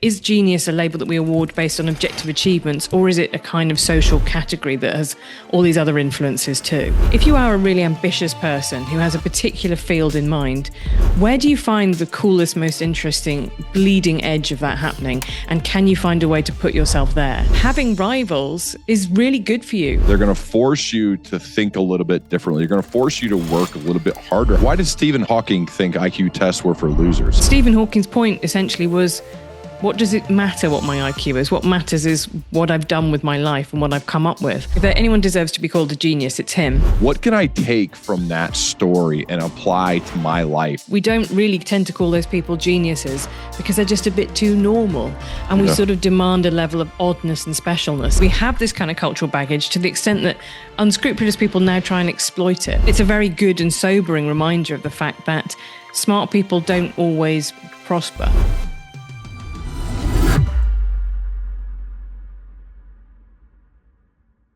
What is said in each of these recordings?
Is genius a label that we award based on objective achievements, or is it a kind of social category that has all these other influences too? If you are a really ambitious person who has a particular field in mind, where do you find the coolest, most interesting bleeding edge of that happening? And can you find a way to put yourself there? Having rivals is really good for you. They're going to force you to think a little bit differently. They're going to force you to work a little bit harder. Why did Stephen Hawking think IQ tests were for losers? Stephen Hawking's point essentially was, what does it matter what my IQ is? What matters is what I've done with my life and what I've come up with. If anyone deserves to be called a genius, it's him. What can I take from that story and apply to my life? We don't really tend to call those people geniuses because they're just a bit too normal. And we sort of demand a level of oddness and specialness. We have this kind of cultural baggage to the extent that unscrupulous people now try and exploit it. It's a very good and sobering reminder of the fact that smart people don't always prosper.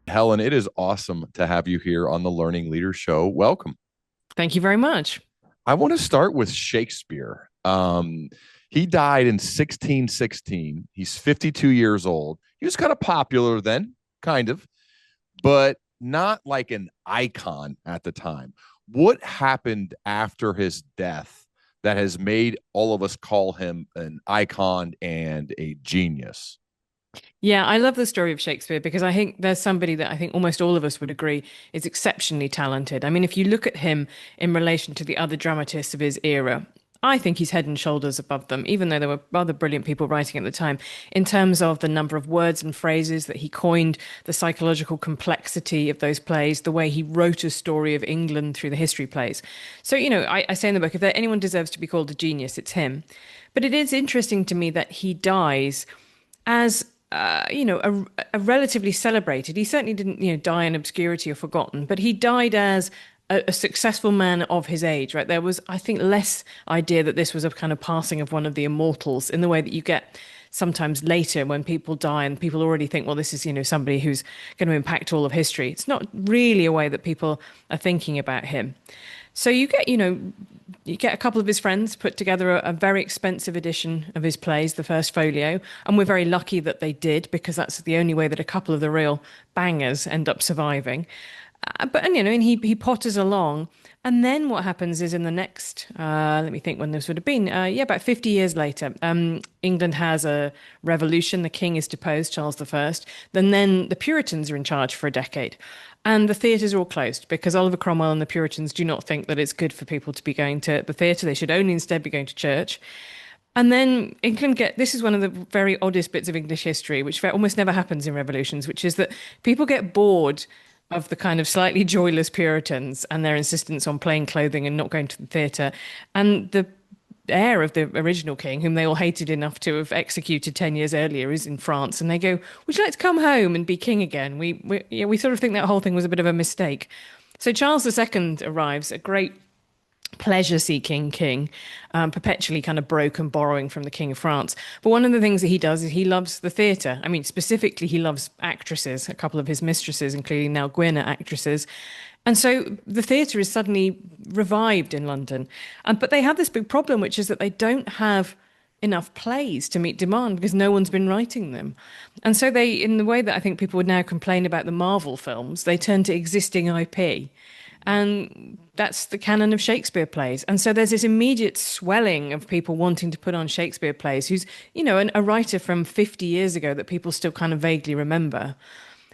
Helen, it is awesome to have you here on the Learning Leader Show. Welcome. Thank you very much. I want to start with Shakespeare. He died in 1616. He's 52 years old. He was kind of popular then, kind of, but not like an icon at the time. What happened after his death that has made all of us call him an icon and a genius? Yeah, I love the story of Shakespeare because I think there's somebody that I think almost all of us would agree is exceptionally talented. I mean, if you look at him in relation to the other dramatists of his era, I think he's head and shoulders above them, even though there were other brilliant people writing at the time, in terms of the number of words and phrases that he coined, the psychological complexity of those plays, the way he wrote a story of England through the history plays. So, I say in the book, if anyone deserves to be called a genius, it's him. But it is interesting to me that he dies as a relatively celebrated. He certainly didn't, die in obscurity or forgotten, but he died as a successful man of his age, right? There was, I think, less idea that this was a kind of passing of one of the immortals in the way that you get sometimes later when people die and people already think, well, this is, somebody who's going to impact all of history. It's not really a way that people are thinking about him. So you get, you get a couple of his friends put together a very expensive edition of his plays, the first folio, and we're very lucky that they did because that's the only way that a couple of the real bangers end up surviving. And he potters along, and then what happens is in the next, let me think when this would have been, about 50 years later, England has a revolution. The king is deposed, Charles I. Then the Puritans are in charge for a decade. And the theatres are all closed because Oliver Cromwell and the Puritans do not think that it's good for people to be going to the theatre. They should only instead be going to church. And then England this is one of the very oddest bits of English history, which almost never happens in revolutions, which is that people get bored of the kind of slightly joyless Puritans and their insistence on plain clothing and not going to the theatre. And the heir of the original king, whom they all hated enough to have executed 10 years earlier, is in France. And they go, would you like to come home and be king again? We sort of think that whole thing was a bit of a mistake. So Charles II arrives, a great pleasure-seeking king, perpetually kind of broke and borrowing from the King of France. But one of the things that he does is he loves the theatre. I mean, specifically, he loves actresses. A couple of his mistresses, including Nell Gwyn, are actresses. And so the theatre is suddenly revived in London. But they have this big problem, which is that they don't have enough plays to meet demand because no one's been writing them. And so they, in the way that I think people would now complain about the Marvel films, they turn to existing IP. And that's the canon of Shakespeare plays. And so there's this immediate swelling of people wanting to put on Shakespeare plays, who's, a writer from 50 years ago that people still kind of vaguely remember.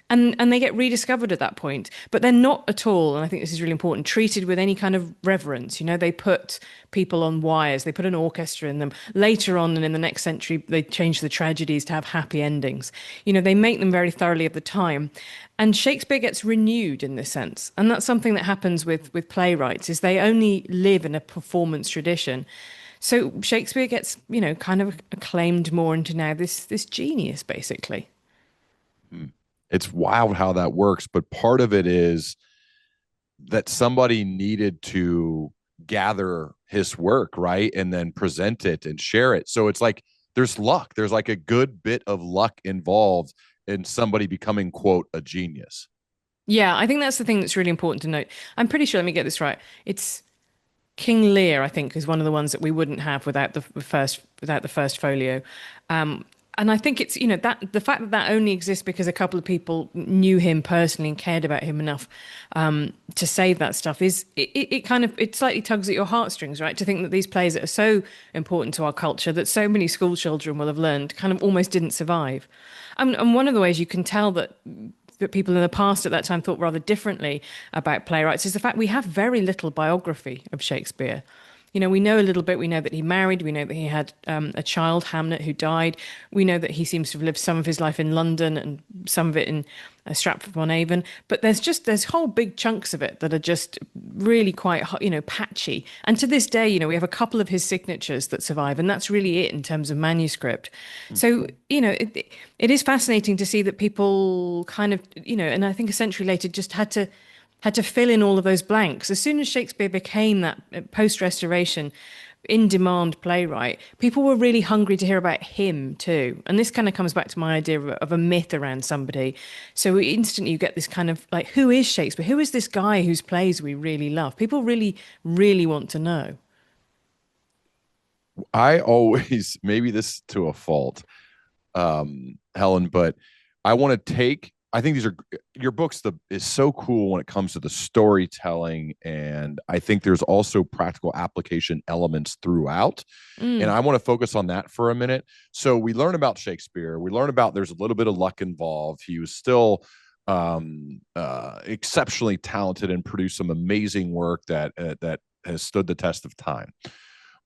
And they get rediscovered at that point, but they're not at all, and I think this is really important, treated with any kind of reverence. They put people on wires, they put an orchestra in them. Later on and in the next century, they change the tragedies to have happy endings. They make them very thoroughly at the time. And Shakespeare gets renewed in this sense. And that's something that happens with playwrights, is they only live in a performance tradition. So Shakespeare gets, kind of acclaimed more into now this genius, basically. It's wild how that works, but part of it is that somebody needed to gather his work, right? And then present it and share it. So it's like there's luck. There's like a good bit of luck involved in somebody becoming, quote, a genius. Yeah, I think that's the thing that's really important to note. I'm pretty sure, let me get this right. It's King Lear, I think, is one of the ones that we wouldn't have without the first without the first folio. Um, and I think it's, you know, that the fact that that only exists because a couple of people knew him personally and cared about him enough to save that stuff it kind of it slightly tugs at your heartstrings, right? To think that these plays that are so important to our culture that so many school children will have learned kind of almost didn't survive. And one of the ways you can tell that people in the past at that time thought rather differently about playwrights is the fact we have very little biography of Shakespeare. You know, we know a little bit. We know that he married. We know that he had a child, Hamnet, who died. We know that he seems to have lived some of his life in London and some of it in Stratford-upon-Avon. But there's whole big chunks of it that are just really quite, you know, patchy. And to this day, you know, we have a couple of his signatures that survive, and that's really it in terms of manuscript. So, you know, it is fascinating to see that people kind of, you know, and I think a century later just had to fill in all of those blanks. As soon as Shakespeare became that post-restoration in-demand playwright, people were really hungry to hear about him too. And this kind of comes back to my idea of a myth around somebody. So instantly you get this kind of like, who is Shakespeare? Who is this guy whose plays we really love? People really, really want to know. I always, maybe this to a fault, Helen, but I want to take. I think these are your books. Is so cool when it comes to the storytelling, and I think there's also practical application elements throughout. And Mm. I want to focus on that for a minute. So we learn about Shakespeare. We learn about there's a little bit of luck involved. He was still exceptionally talented and produced some amazing work that has stood the test of time.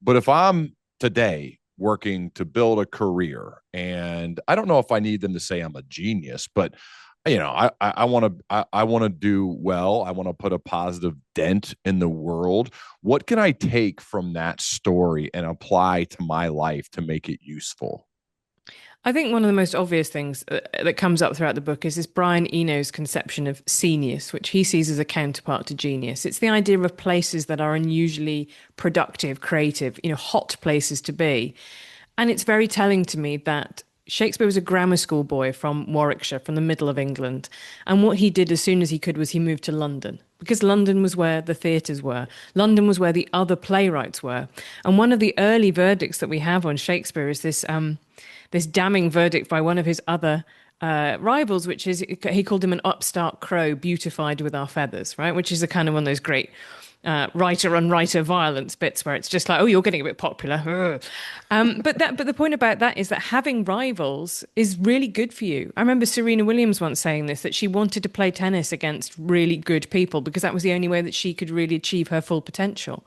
But if I'm today working to build a career, and I don't know if I need them to say I'm a genius, but you know, I want to I want to do well. I want to put a positive dent in the world. What can I take from that story and apply to my life to make it useful? I think one of the most obvious things that comes up throughout the book is this Brian Eno's conception of Scenius, which he sees as a counterpart to genius. It's the idea of places that are unusually productive, creative, you know, hot places to be. And it's very telling to me that Shakespeare was a grammar school boy from Warwickshire, from the middle of England. And what he did as soon as he could was he moved to London because London was where the theatres were. London was where the other playwrights were. And one of the early verdicts that we have on Shakespeare is this damning verdict by one of his other rivals, which is he called him an upstart crow beautified with our feathers, right? Which is a kind of one of those great writer on writer violence bits where it's just like, oh, you're getting a bit popular. But the point about that is that having rivals is really good for you. I remember Serena Williams once saying this, that she wanted to play tennis against really good people because that was the only way that she could really achieve her full potential.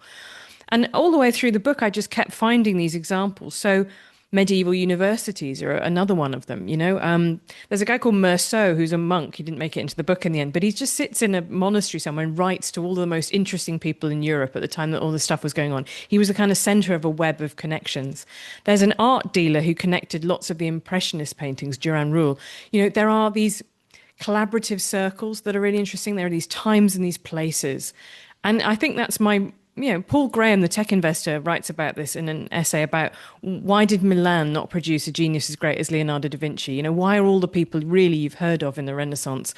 And all the way through the book, I just kept finding these examples. So medieval universities are another one of them. You know, there's a guy called Meursault who's a monk. He didn't make it into the book in the end, but he just sits in a monastery somewhere and writes to all the most interesting people in Europe at the time that all this stuff was going on. He was the kind of center of a web of connections. There's an art dealer who connected lots of the Impressionist paintings, Duran Rule. You know, there are these collaborative circles that are really interesting. There are these times and these places. And I think that's my Paul Graham, the tech investor, writes about this in an essay about why did Milan not produce a genius as great as Leonardo da Vinci? You know, why are all the people really you've heard of in the Renaissance?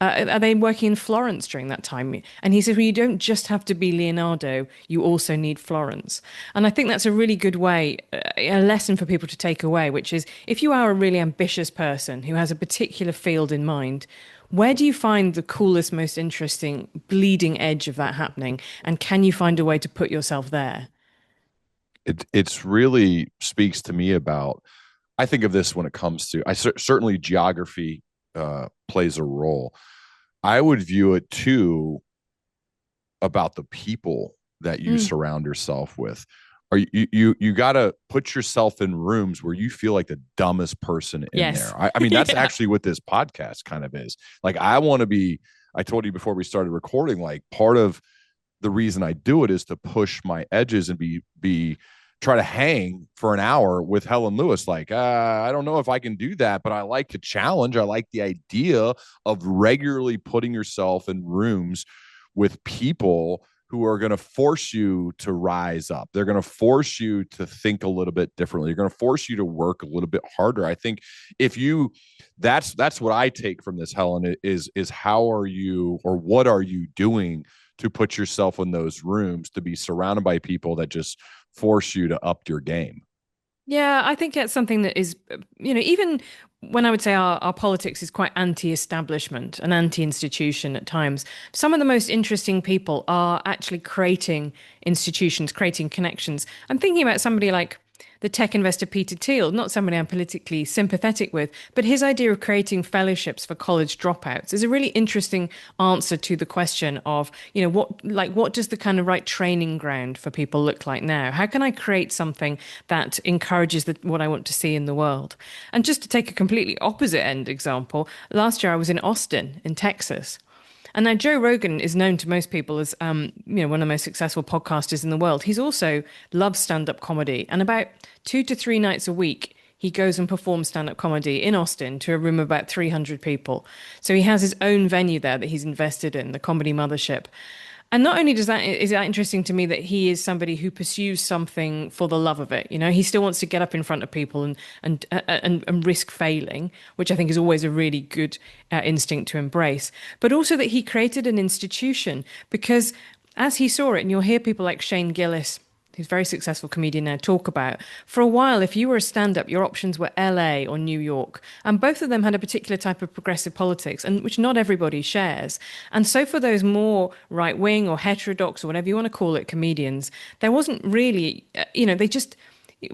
Are they working in Florence during that time? And he says, well, you don't just have to be Leonardo, you also need Florence. And I think that's a really good way, a lesson for people to take away, which is if you are a really ambitious person who has a particular field in mind, where do you find the coolest, most interesting bleeding edge of that happening? And can you find a way to put yourself there? It's really speaks to me about. I think of this when it comes to. Certainly geography plays a role. I would view it too about the people that you Mm, surround yourself with. Are you got to put yourself in rooms where you feel like the dumbest person in there. yes. I mean, that's Yeah. actually what this podcast kind of is. Like, I want to be. I told you before we started recording. Like, part of the reason I do it is to push my edges and be try to hang for an hour with Helen Lewis. Like, I don't know if I can do that, but I like to challenge. I like the idea of regularly putting yourself in rooms with people who are going to force you to rise up. They're going to force you to think a little bit differently. They're going to force you to work a little bit harder. I think if you, that's what I take from this, Helen, is how are you, or what are you doing to put yourself in those rooms, to be surrounded by people that just force you to up your game? Yeah, I think it's something that is, even when I would say our politics is quite anti-establishment and anti-institution at times, some of the most interesting people are actually creating institutions, creating connections. I'm thinking about somebody like the tech investor Peter Thiel, not somebody I'm politically sympathetic with, but his idea of creating fellowships for college dropouts is a really interesting answer to the question of, what does the kind of right training ground for people look like now? How can I create something that encourages what I want to see in the world? And just to take a completely opposite end example, last year I was in Austin, in Texas. And now Joe Rogan is known to most people as, one of the most successful podcasters in the world. He's also loves stand-up comedy, and about 2 to 3 nights a week, he goes and performs stand-up comedy in Austin to a room of about 300 people. So he has his own venue there that he's invested in, the Comedy Mothership. And not only is that interesting to me that he is somebody who pursues something for the love of it. He still wants to get up in front of people and risk failing, which I think is always a really good instinct to embrace. But also that he created an institution because, as he saw it, and you'll hear people like Shane Gillis, who's a very successful comedian now, talk about. For a while, if you were a stand-up, your options were LA or New York. And both of them had a particular type of progressive politics, and which not everybody shares. And so for those more right-wing or heterodox or whatever you want to call it, comedians, there wasn't really, they just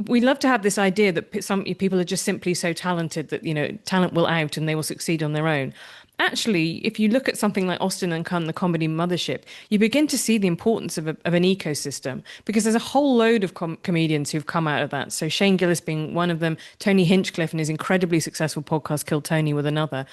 we love to have this idea that some people are just simply so talented that talent will out and they will succeed on their own. Actually, if you look at something like Austin and the Comedy Mothership, you begin to see the importance of an ecosystem because there's a whole load of comedians who've come out of that. So Shane Gillis being one of them, Tony Hinchcliffe and his incredibly successful podcast Kill Tony with another.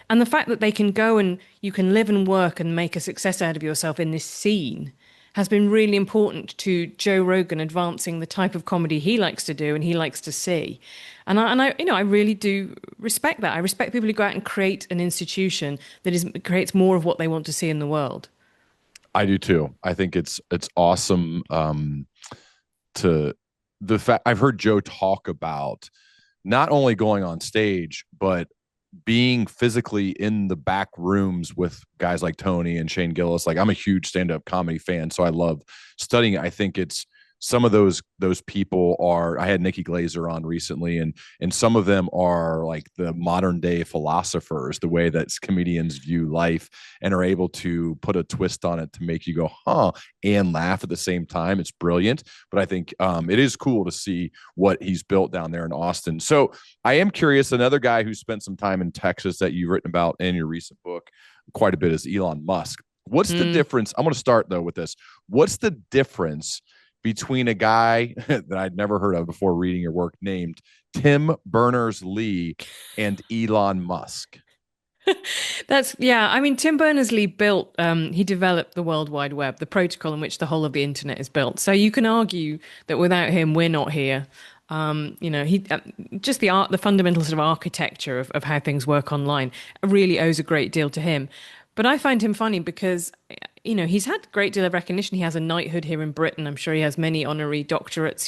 And the fact that they can go and you can live and work and make a success out of yourself in this scene has been really important to Joe Rogan advancing the type of comedy he likes to do and he likes to see. I really do respect that. I respect people who go out and create an institution that creates more of what they want to see in the world. I do too. I think it's awesome. To the fact I've heard Joe talk about not only going on stage, but being physically in the back rooms with guys like Tony and Shane Gillis. Like, I'm a huge stand-up comedy fan, so I love studying it. I think it's some of those people are, I had Nikki Glazer on recently, and some of them are like the modern day philosophers, the way that comedians view life and are able to put a twist on it to make you go, huh, and laugh at the same time. It's brilliant. But I think it is cool to see what he's built down there in Austin. So I am curious, another guy who spent some time in Texas that you've written about in your recent book quite a bit is Elon Musk. What's the difference? I'm going to start though with this. What's the difference between a guy that I'd never heard of before reading your work named Tim Berners-Lee and Elon Musk? I mean, Tim Berners-Lee he developed the World Wide Web, the protocol in which the whole of the internet is built. So you can argue that without him, we're not here. He just the fundamental sort of architecture of how things work online really owes a great deal to him. But I find him funny because, he's had a great deal of recognition. He has a knighthood here in Britain. I'm sure he has many honorary doctorates.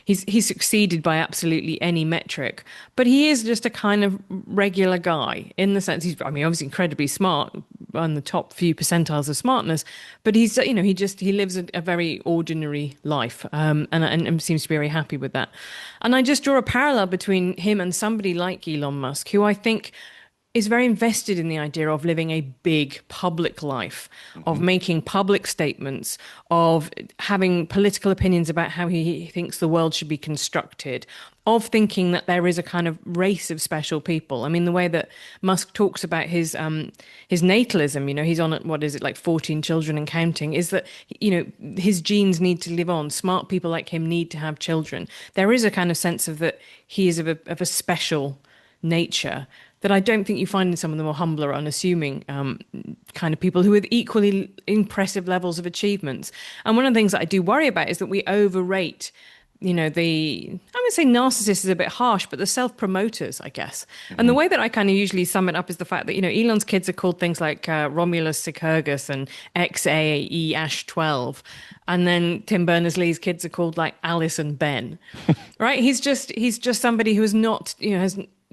He's succeeded by absolutely any metric. But he is just a kind of regular guy in the sense obviously incredibly smart, on the top few percentiles of smartness. But he lives a very ordinary life, and seems to be very happy with that. And I just draw a parallel between him and somebody like Elon Musk, who I think is very invested in the idea of living a big public life, of making public statements, of having political opinions about how he thinks the world should be constructed, of thinking that there is a kind of race of special people. I mean, the way that Musk talks about his natalism, he's on, what is it, like 14 children and counting, is that, his genes need to live on. Smart people like him need to have children. There is a kind of sense of that he is of a special nature that I don't think you find in some of the more humbler, unassuming kind of people who have equally impressive levels of achievements. And one of the things that I do worry about is that we overrate, I would say narcissist is a bit harsh, but the self-promoters, I guess. And the way that I kind of usually sum it up is the fact that, Elon's kids are called things like Romulus Securgus and XAE Ash 12. And then Tim Berners-Lee's kids are called like Alice and Ben, right? He's just somebody who has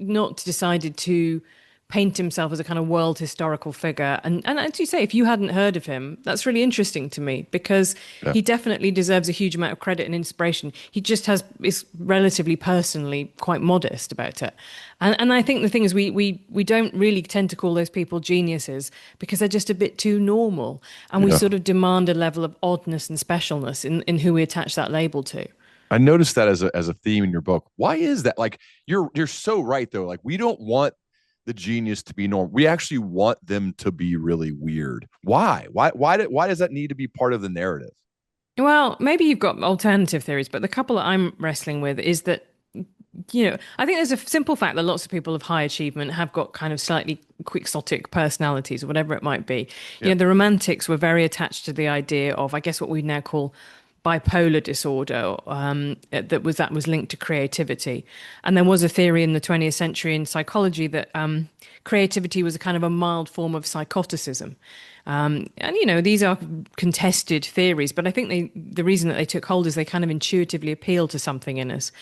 not decided to paint himself as a kind of world historical figure. And as you say, if you hadn't heard of him, that's really interesting to me because Yeah. he definitely deserves a huge amount of credit and inspiration. He just is relatively personally quite modest about it. And I think the thing is we don't really tend to call those people geniuses because they're just a bit too normal. And we Yeah. sort of demand a level of oddness and specialness in who we attach that label to. I noticed that as a theme in your book. Why is that? Like you're so right though. Like we don't want the genius to be normal. We actually want them to be really weird. Why? Why does that need to be part of the narrative? Well, maybe you've got alternative theories, but the couple that I'm wrestling with is that, I think there's a simple fact that lots of people of high achievement have got kind of slightly quixotic personalities or whatever it might be. Yeah. The romantics were very attached to the idea of, I guess, what we now call bipolar disorder, that was linked to creativity. And there was a theory in the 20th century in psychology that creativity was a kind of a mild form of psychoticism. And these are contested theories, but I think the reason that they took hold is they kind of intuitively appeal to something in us.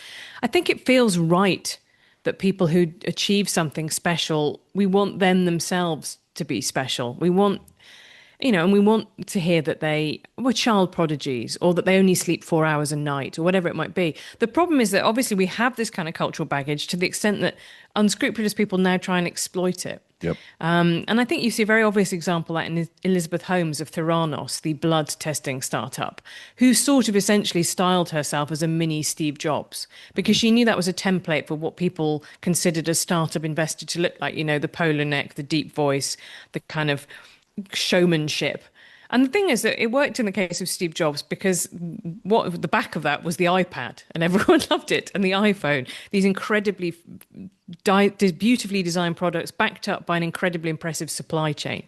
I think it feels right that people who achieve something special, we want them themselves to be special. And we want to hear that they were child prodigies or that they only sleep 4 hours a night or whatever it might be. The problem is that obviously we have this kind of cultural baggage to the extent that unscrupulous people now try and exploit it. Yep. And I think you see a very obvious example like in Elizabeth Holmes of Theranos, the blood testing startup, who sort of essentially styled herself as a mini Steve Jobs because she knew that was a template for what people considered a startup investor to look like, the polar neck, the deep voice, the kind of showmanship. And the thing is that it worked in the case of Steve Jobs because what the back of that was the iPad, and everyone loved it, and the iPhone. These incredibly beautifully designed products backed up by an incredibly impressive supply chain.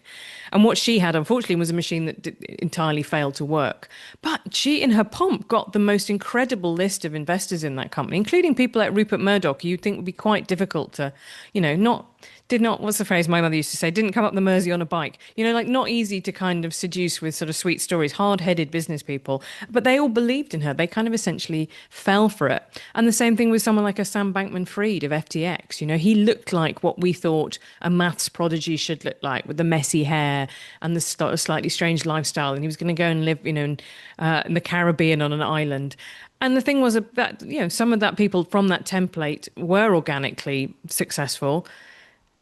And what she had, unfortunately, was a machine that entirely failed to work. But she, in her pomp, got the most incredible list of investors in that company, including people like Rupert Murdoch, who you'd think would be quite difficult to, what's the phrase my mother used to say, didn't come up the Mersey on a bike. Like not easy to kind of seduce with sort of sweet stories, hard-headed business people. But they all believed in her. They kind of essentially fell for it. And the same thing with someone like a Sam Bankman-Fried of FTX. He looked like what we thought a maths prodigy should look like with the messy hair and the slightly strange lifestyle. And he was going to go and live, in the Caribbean on an island. And the thing was that, some of that people from that template were organically successful.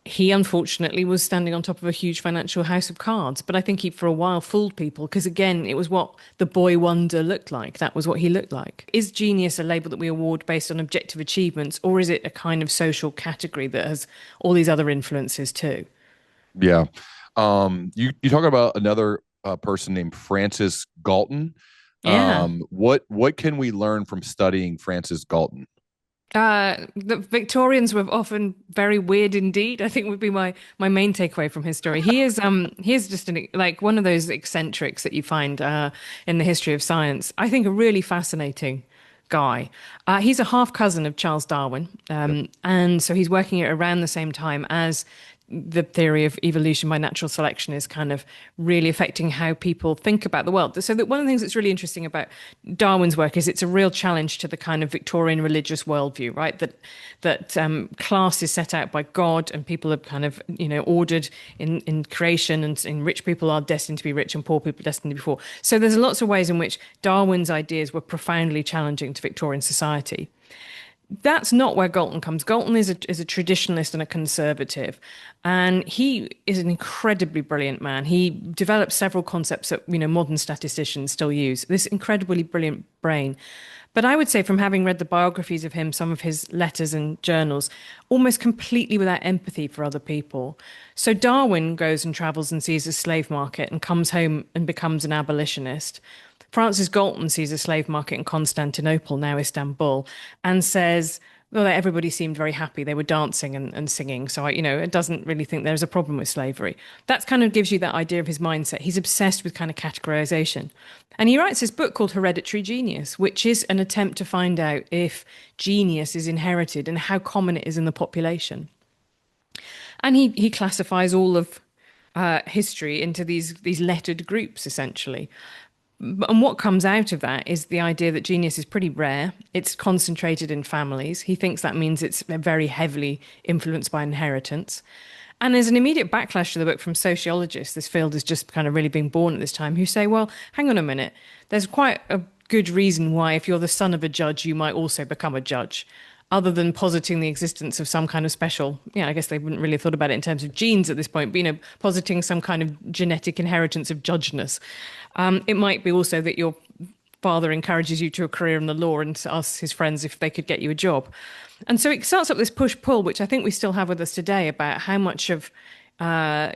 He unfortunately was standing on top of a huge financial house of cards. But I think he, for a while, fooled people because, again, it was what the boy wonder looked like. That was what he looked like. Is genius a label that we award based on objective achievements, or is it a kind of social category that has all these other influences too? Yeah. You talk about another person named Francis Galton. Yeah. What can we learn from studying Francis Galton? The Victorians were often very weird indeed. I think would be my main takeaway from his story. He is just like one of those eccentrics that you find in the history of science. I think a really fascinating guy. He's a half cousin of Charles Darwin, and so he's working at around the same time as the theory of evolution by natural selection is kind of really affecting how people think about the world. So that one of the things that's really interesting about Darwin's work is it's a real challenge to the kind of Victorian religious worldview, right? That class is set out by God and people are kind of, ordered in creation, and rich people are destined to be rich and poor people are destined to be poor. So there's lots of ways in which Darwin's ideas were profoundly challenging to Victorian society. That's not where Galton comes. Galton is a traditionalist and a conservative, and he is an incredibly brilliant man. He developed several concepts that modern statisticians still use. This incredibly brilliant brain. But I would say, from having read the biographies of him, some of his letters and journals, almost completely without empathy for other people. So Darwin goes and travels and sees a slave market and comes home and becomes an abolitionist. Francis Galton sees a slave market in Constantinople, now Istanbul, and says, well, everybody seemed very happy. They were dancing and singing. So, it doesn't really think there's a problem with slavery. That kind of gives you that idea of his mindset. He's obsessed with kind of categorization. And he writes this book called Hereditary Genius, which is an attempt to find out if genius is inherited and how common it is in the population. And he classifies all of history into these lettered groups, essentially. And what comes out of that is the idea that genius is pretty rare. It's concentrated in families. He thinks that means it's very heavily influenced by inheritance. And there's an immediate backlash to the book from sociologists. This field is just kind of really being born at this time, who say, well, hang on a minute. There's quite a good reason why, if you're the son of a judge, you might also become a judge, other than positing the existence of some kind of special, I guess they wouldn't really have thought about it in terms of genes at this point, but, positing some kind of genetic inheritance of judgeness. It might be also that your father encourages you to a career in the law and asks his friends if they could get you a job. And so it starts up this push-pull, which I think we still have with us today, about how much of how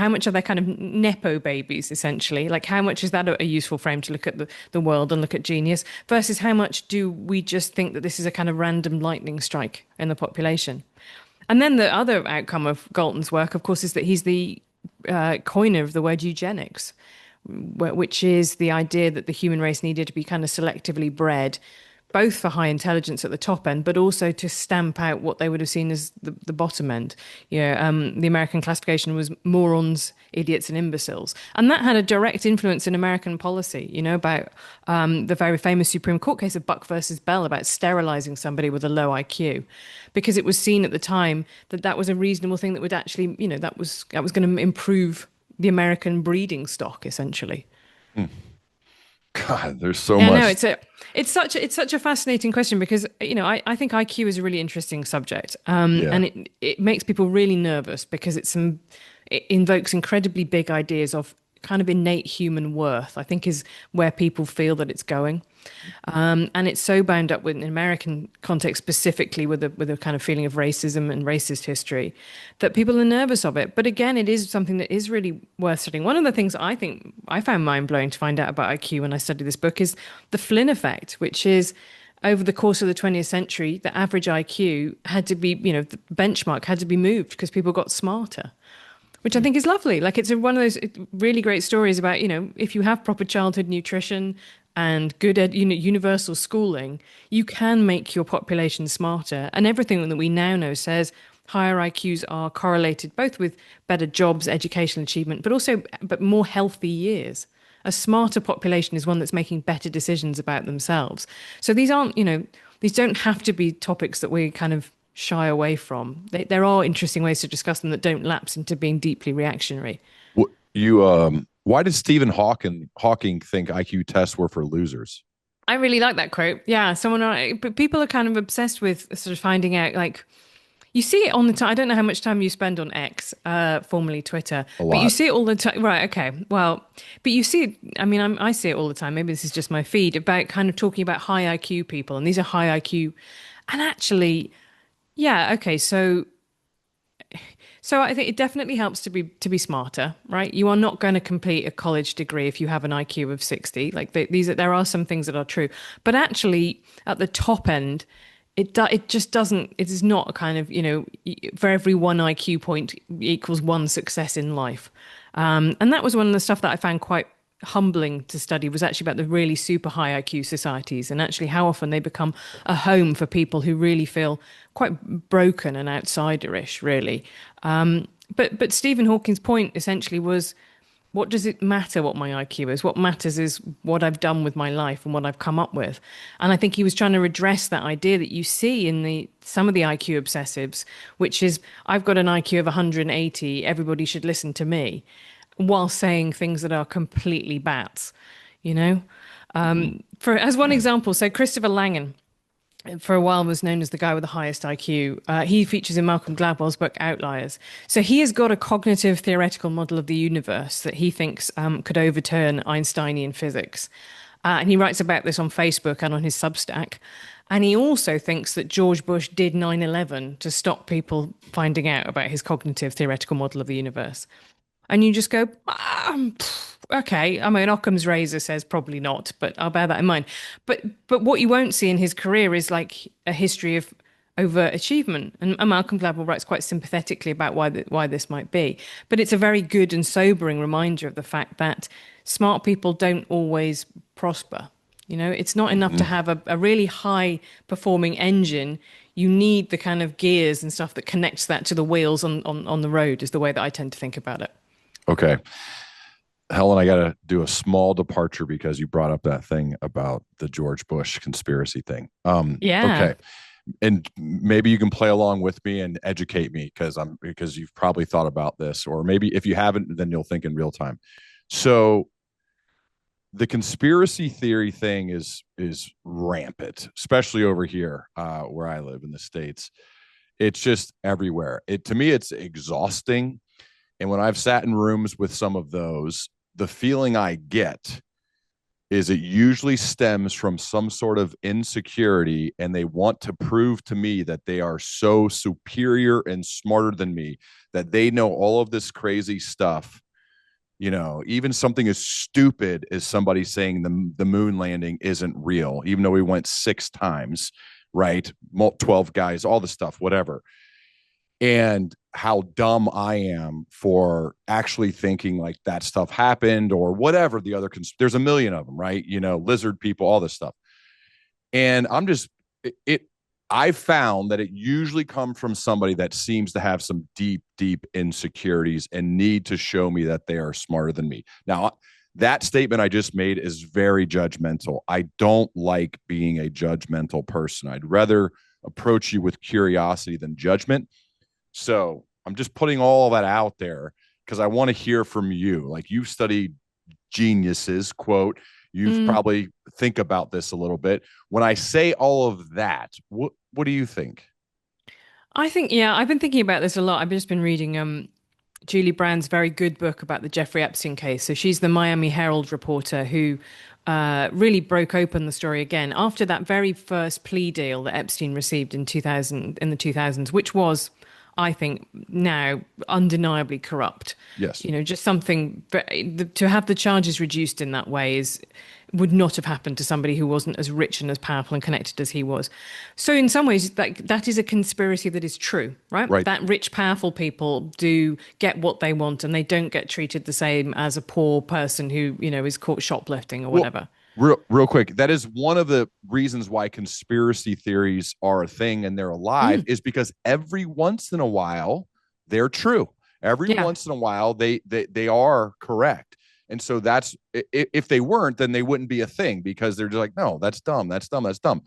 much are they kind of nepo babies, essentially? Like, how much is that a useful frame to look at the world and look at genius versus how much do we just think that this is a kind of random lightning strike in the population? And then the other outcome of Galton's work, of course, is that he's the coiner of the word eugenics, which is the idea that the human race needed to be kind of selectively bred, both for high intelligence at the top end, but also to stamp out what they would have seen as the bottom end. The American classification was morons, idiots, and imbeciles. And that had a direct influence in American policy, about the very famous Supreme Court case of Buck versus Bell about sterilizing somebody with a low IQ, because it was seen at the time that that was a reasonable thing that would actually, that was going to improve the American breeding stock, essentially. God, there's so Yeah, much. no, it's such a fascinating question because I think IQ is a really interesting subject, Yeah. and it makes people really nervous because it invokes incredibly big ideas of kind of innate human worth. I think is where people feel that it's going, and it's so bound up with an American context specifically with a kind of feeling of racism and racist history that people are nervous of it. But again, it is something that is really worth studying. One of the things I think I found mind blowing to find out about IQ when I studied this book is the Flynn effect, which is over the course of the 20th century, the average IQ had to be, the benchmark had to be moved because people got smarter, which I think is lovely. Like, it's one of those really great stories about, if you have proper childhood nutrition and good universal schooling, you can make your population smarter. And everything that we now know says higher IQs are correlated both with better jobs, educational achievement, but more healthy years. A smarter population is one that's making better decisions about themselves. So these aren't, these don't have to be topics that we kind of shy away from. There are interesting ways to discuss them that don't lapse into being deeply reactionary. Why did Hawking think IQ tests were for losers? I really like that quote. Yeah, but people are kind of obsessed with sort of finding out, like, you see it on the time. I don't know how much time you spend on X, formerly Twitter, A but you lot. see it all the time. Right. Okay. Well, but you see it. I mean, I see it all the time. Maybe this is just my feed about kind of talking about high IQ people, and these are high IQ, and actually, yeah. Okay. So I think it definitely helps to be smarter, right? You are not going to complete a college degree if you have an IQ of 60. Like, there are some things that are true, but actually at the top end, it just doesn't. It is not a kind of, for every one IQ point equals one success in life. And that was one of the stuff that I found quite humbling to study, was actually about the really super high IQ societies and actually how often they become a home for people who really feel quite broken and outsiderish, really. But Stephen Hawking's point essentially was, what does it matter what my IQ is? What matters is what I've done with my life and what I've come up with. And I think he was trying to redress that idea that you see in some of the IQ obsessives, which is, I've got an IQ of 180, everybody should listen to me, while saying things that are completely bats, you know? For as one example, so Christopher Langan, for a while was known as the guy with the highest IQ. He features in Malcolm Gladwell's book Outliers. So he has got a cognitive theoretical model of the universe that he thinks could overturn Einsteinian physics. And he writes about this on Facebook and on his Substack. And he also thinks that George Bush did 9/11 to stop people finding out about his cognitive theoretical model of the universe. And you just go, okay. I mean, Occam's razor says probably not, but I'll bear that in mind. But what you won't see in his career is like a history of overachievement. And Malcolm Gladwell writes quite sympathetically about why this might be. But it's a very good and sobering reminder of the fact that smart people don't always prosper. It's not enough to have a really high performing engine. You need the kind of gears and stuff that connects that to the wheels on the road, is the way that I tend to think about it. Okay. Helen, I got to do a small departure because you brought up that thing about the George Bush conspiracy thing. Yeah. Okay. And maybe you can play along with me and educate me because you've probably thought about this, or maybe if you haven't, then you'll think in real time. So the conspiracy theory thing is rampant, especially over here where I live in the States. It's just everywhere. It to me, it's exhausting. And when I've sat in rooms with some of those, the feeling I get is it usually stems from some sort of insecurity, and they want to prove to me that they are so superior and smarter than me, that they know all of this crazy stuff. Even something as stupid as somebody saying the moon landing isn't real, even though we went 6 times, right? 12 guys, all the stuff, whatever. And how dumb I am for actually thinking like that stuff happened or whatever. There's a million of them, right? Lizard people, all this stuff. And I'm just it. I found that it usually comes from somebody that seems to have some deep, deep insecurities and need to show me that they are smarter than me. Now, that statement I just made is very judgmental. I don't like being a judgmental person. I'd rather approach you with curiosity than judgment. So I'm just putting all that out there because I want to hear from you. Like, you've studied geniuses, quote, you've Mm. probably think about this a little bit. When I say all of that, what do you think? I think, yeah, I've been thinking about this a lot. I've just been reading Julie Brand's very good book about the Jeffrey Epstein case. So she's the Miami Herald reporter who really broke open the story again after that very first plea deal that Epstein received in 2000, in the 2000s, which was, I think, now undeniably corrupt. Yes. Just something to have the charges reduced in that way is would not have happened to somebody who wasn't as rich and as powerful and connected as he was. So in some ways, that is a conspiracy that is true, right? Right. That rich, powerful people do get what they want and they don't get treated the same as a poor person who, is caught shoplifting or Well, whatever. real quick, that is one of the reasons why conspiracy theories are a thing and they're alive, Mm, is because every once in a while they're true. Every yeah. once in a while they are correct. And so that's, if they weren't, then they wouldn't be a thing, because they're just like, no, that's dumb, that's dumb, that's dumb.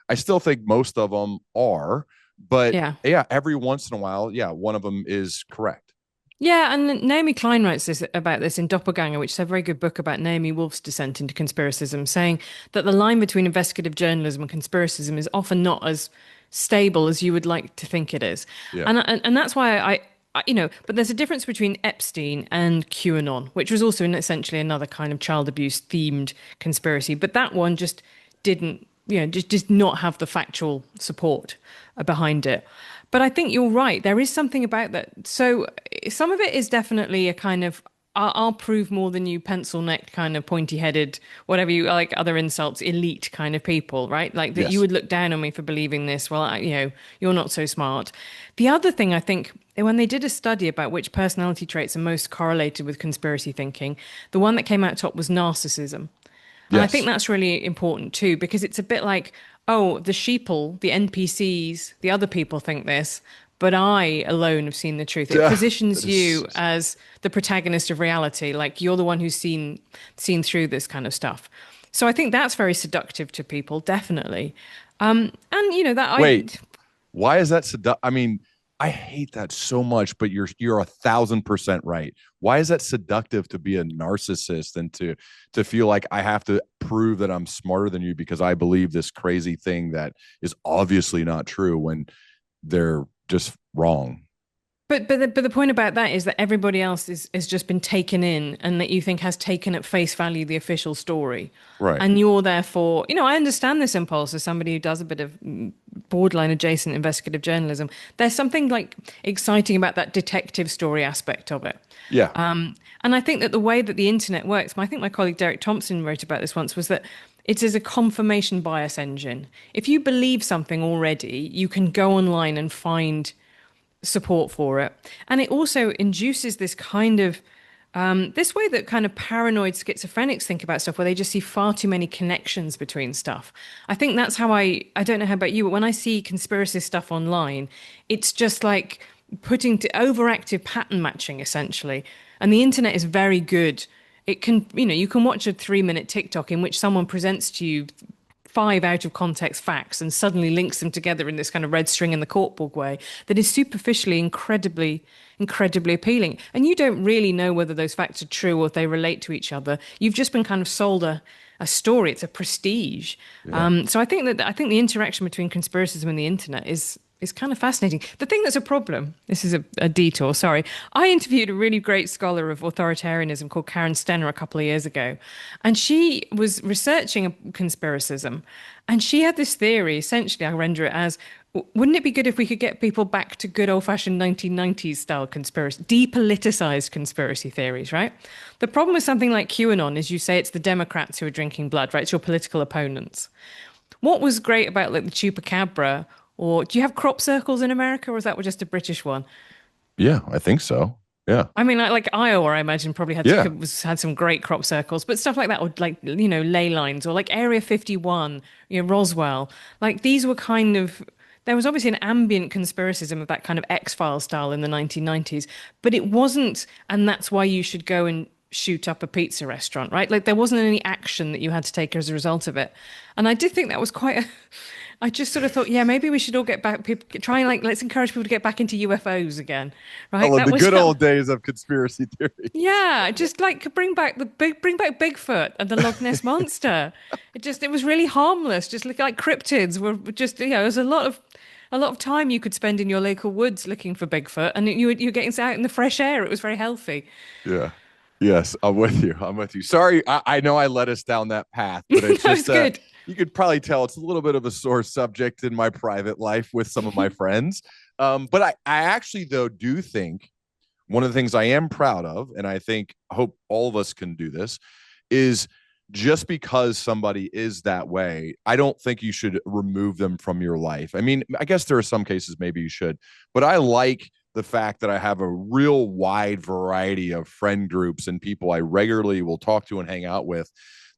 I still think most of them are, but Yeah. yeah, every once in a while, yeah, one of them is correct. Yeah, and Naomi Klein writes about this in Doppelganger, which is a very good book about Naomi Wolf's descent into conspiracism, saying that the line between investigative journalism and conspiracism is often not as stable as you would like to think it is, Yeah. and that's why but there's a difference between Epstein and QAnon, which was also essentially another kind of child abuse themed conspiracy, but that one just didn't, just did not have the factual support behind it. But I think you're right. There is something about that. So some of it is definitely a kind of I'll prove more than you, pencil neck, kind of pointy headed, whatever you like, other insults, elite kind of people, right? Like that you Yes. would look down on me for believing this. Well, you're not so smart. The other thing I think, when they did a study about which personality traits are most correlated with conspiracy thinking, the one that came out top was narcissism. And I think Yes. that's really important too, because it's a bit like, oh, the sheeple, the NPCs, the other people think this, but I alone have seen the truth. It That positions is you as the protagonist of reality, like you're the one who's seen through this kind of stuff. So I think that's very seductive to people, definitely. And that I, Wait, why is that I mean, I hate that so much, but you're 1,000% right. Why is that seductive to be a narcissist and to feel like I have to prove that I'm smarter than you because I believe this crazy thing that is obviously not true when they're just wrong? but the point about that is that everybody else has just been taken in, and that you think has taken at face value the official story, Right. and you're therefore, I understand this impulse as somebody who does a bit of borderline adjacent investigative journalism. There's something like exciting about that detective story aspect of it. Yeah. And I think that the way that the internet works, I think my colleague Derek Thompson wrote about this once, was that it is a confirmation bias engine. If you believe something already, you can go online and find support for it. And it also induces this kind of this way that kind of paranoid schizophrenics think about stuff, where they just see far too many connections between stuff. I think that's how I don't know how about you, but when I see conspiracy stuff online, it's just like putting to overactive pattern matching essentially. And the internet is very good it can, you can watch a 3-minute TikTok in which someone presents to you five out of context facts and suddenly links them together in this kind of red string in the corkboard way that is superficially incredibly appealing. And you don't really know whether those facts are true or if they relate to each other. You've just been kind of sold a story. It's a prestige. Yeah. So I think the interaction between conspiracism and the internet is kind of fascinating. The thing that's a problem, this is a detour, sorry. I interviewed a really great scholar of authoritarianism called Karen Stenner a couple of years ago, and she was researching conspiracism, and she had this theory, essentially, I render it as, wouldn't it be good if we could get people back to good old-fashioned 1990s style conspiracy, depoliticized conspiracy theories, right? The problem with something like QAnon is you say it's the Democrats who are drinking blood, right? It's your political opponents. What was great about like the chupacabra, or do you have crop circles in America, or is that just a British one? Yeah, I think so. Yeah. I mean, like Iowa, I imagine probably Yeah. had some great crop circles, but stuff like that, or like ley lines, or like Area 51, Roswell, like these were kind of. There was obviously an ambient conspiracism of that kind of X-Files style in the 1990s, but it wasn't, and that's why you should go and shoot up a pizza restaurant, right? Like there wasn't any action that you had to take as a result of it. And I did think that was quite a, I just sort of thought, yeah, maybe we should all get back, people, try and like, let's encourage people to get back into UFOs again, right? Oh, That the was, good old days of conspiracy theories. yeah, just like bring back Bigfoot and the Loch Ness Monster. It was really harmless, just like cryptids were just, there's a lot of time you could spend in your local woods looking for Bigfoot, and you're getting out in the fresh air. It was very healthy. Yeah. Yes, I'm with you. I'm with you. Sorry, I know I led us down that path, but it's No, just it's good. you could probably tell it's a little bit of a sore subject in my private life with some of my friends. But I actually though do think one of the things I am proud of, and hope all of us can do this, is just because somebody is that way, I don't think you should remove them from your life. I mean, I guess there are some cases maybe you should, but I like the fact that I have a real wide variety of friend groups and people I regularly will talk to and hang out with